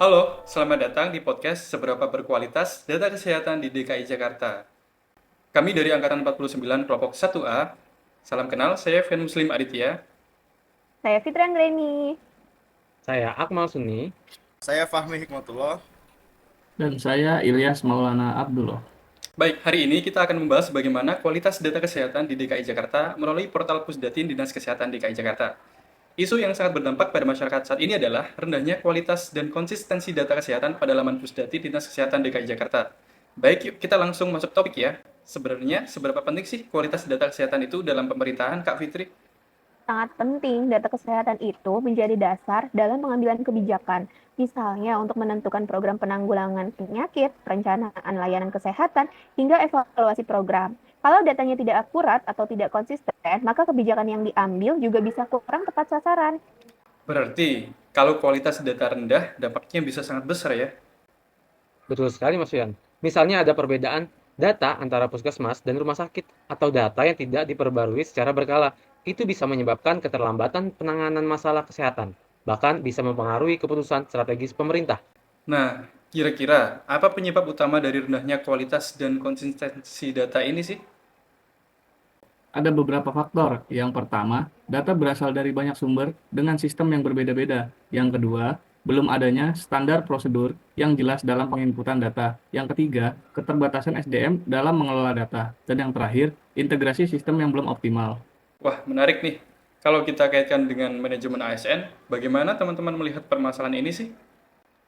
Halo, selamat datang di podcast Seberapa Berkualitas Data Kesehatan di DKI Jakarta. Kami dari Angkatan 49 Kelompok 1A. Salam kenal, saya Fen Muslim Aditya. Saya Fitri Anggreni. Saya Akmal Suni. Saya Fahmi Hikmatullah. Dan saya Ilyas Maulana Abdullah. Baik, hari ini kita akan membahas bagaimana kualitas data kesehatan di DKI Jakarta melalui portal Pusdatin Dinas Kesehatan DKI Jakarta. Isu yang sangat berdampak pada masyarakat saat ini adalah rendahnya kualitas dan konsistensi data kesehatan pada laman Pusdati Dinas Kesehatan DKI Jakarta. Baik, yuk kita langsung masuk topik ya. Sebenarnya, seberapa penting sih kualitas data kesehatan itu dalam pemerintahan, Kak Fitri? Sangat penting data kesehatan itu menjadi dasar dalam pengambilan kebijakan. Misalnya untuk menentukan program penanggulangan penyakit, perencanaan layanan kesehatan, hingga evaluasi program. Kalau datanya tidak akurat atau tidak konsisten, maka kebijakan yang diambil juga bisa kurang tepat sasaran. Berarti, kalau kualitas data rendah, dampaknya bisa sangat besar ya. Betul sekali Mas Fian. Misalnya ada perbedaan data antara puskesmas dan rumah sakit atau data yang tidak diperbarui secara berkala. Itu bisa menyebabkan keterlambatan penanganan masalah kesehatan, bahkan bisa mempengaruhi keputusan strategis pemerintah. Nah, kira-kira apa penyebab utama dari rendahnya kualitas dan konsistensi data ini sih? Ada beberapa faktor. Yang pertama, data berasal dari banyak sumber dengan sistem yang berbeda-beda. Yang kedua, belum adanya standar prosedur yang jelas dalam penginputan data. Yang ketiga, keterbatasan SDM dalam mengelola data. Dan yang terakhir, integrasi sistem yang belum optimal. Wah, menarik nih. Kalau kita kaitkan dengan manajemen ASN, bagaimana teman-teman melihat permasalahan ini sih?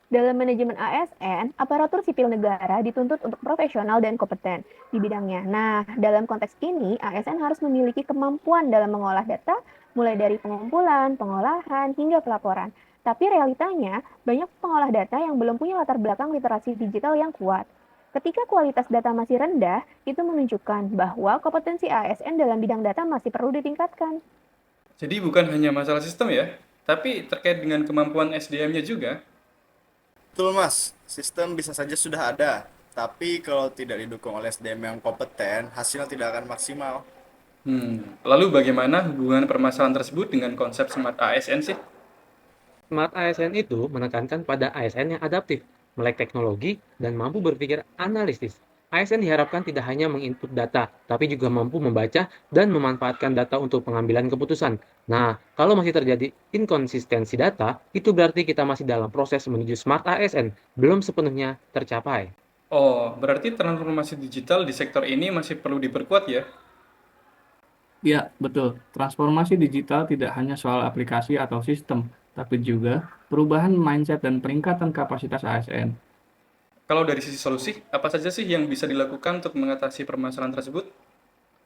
Dalam manajemen ASN, aparatur sipil negara dituntut untuk profesional dan kompeten di bidangnya. Nah, dalam konteks ini, ASN harus memiliki kemampuan dalam mengolah data, mulai dari pengumpulan, pengolahan, hingga pelaporan. Tapi realitanya, banyak pengolah data yang belum punya latar belakang literasi digital yang kuat. Ketika kualitas data masih rendah, itu menunjukkan bahwa kompetensi ASN dalam bidang data masih perlu ditingkatkan. Jadi bukan hanya masalah sistem ya, tapi terkait dengan kemampuan SDM-nya juga. Betul Mas, sistem bisa saja sudah ada, tapi kalau tidak didukung oleh SDM yang kompeten, hasilnya tidak akan maksimal. Lalu bagaimana hubungan permasalahan tersebut dengan konsep Smart ASN sih? Smart ASN itu menekankan pada ASN yang adaptif, melek teknologi, dan mampu berpikir analitis. ASN diharapkan tidak hanya menginput data, tapi juga mampu membaca dan memanfaatkan data untuk pengambilan keputusan. Nah, kalau masih terjadi inkonsistensi data, itu berarti kita masih dalam proses menuju Smart ASN, belum sepenuhnya tercapai. Oh, berarti transformasi digital di sektor ini masih perlu diperkuat ya? Ya, betul. Transformasi digital tidak hanya soal aplikasi atau sistem, tapi juga perubahan mindset dan peningkatan kapasitas ASN. Kalau dari sisi solusi, apa saja sih yang bisa dilakukan untuk mengatasi permasalahan tersebut?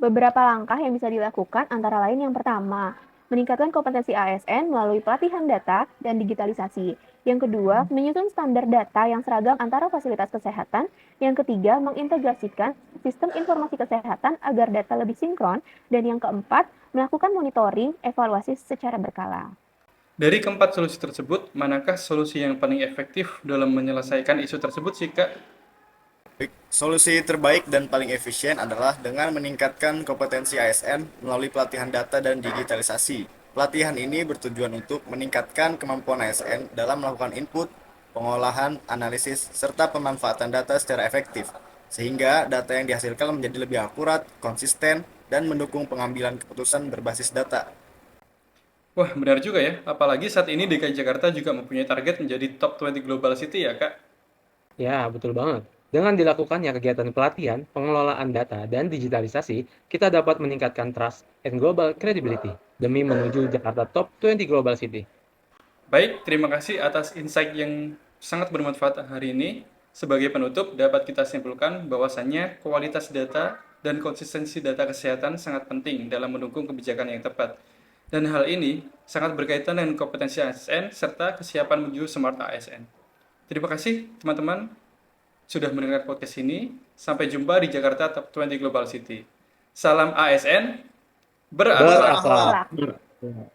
Beberapa langkah yang bisa dilakukan antara lain yang pertama, meningkatkan kompetensi ASN melalui pelatihan data dan digitalisasi. Yang kedua, menyusun standar data yang seragam antara fasilitas kesehatan. Yang ketiga, mengintegrasikan sistem informasi kesehatan agar data lebih sinkron. Dan yang keempat, melakukan monitoring, evaluasi secara berkala. Dari keempat solusi tersebut, manakah solusi yang paling efektif dalam menyelesaikan isu tersebut sih, Kak? Solusi terbaik dan paling efisien adalah dengan meningkatkan kompetensi ASN melalui pelatihan data dan digitalisasi. Pelatihan ini bertujuan untuk meningkatkan kemampuan ASN dalam melakukan input, pengolahan, analisis, serta pemanfaatan data secara efektif, sehingga data yang dihasilkan menjadi lebih akurat, konsisten, dan mendukung pengambilan keputusan berbasis data. Wah, benar juga ya. Apalagi saat ini DKI Jakarta juga mempunyai target menjadi top 20 Global City ya, Kak? Ya, betul banget. Dengan dilakukannya kegiatan pelatihan, pengelolaan data, dan digitalisasi, kita dapat meningkatkan trust and global credibility demi menuju Jakarta Top 20 Global City. Baik, terima kasih atas insight yang sangat bermanfaat hari ini. Sebagai penutup, dapat kita simpulkan bahwasannya kualitas data dan konsistensi data kesehatan sangat penting dalam mendukung kebijakan yang tepat. Dan hal ini sangat berkaitan dengan kompetensi ASN serta kesiapan menuju Smart ASN. Terima kasih teman-teman sudah mendengar podcast ini. Sampai jumpa di Jakarta Top 20 Global City. Salam ASN, berakhlak. Berakhlak. Akhlak.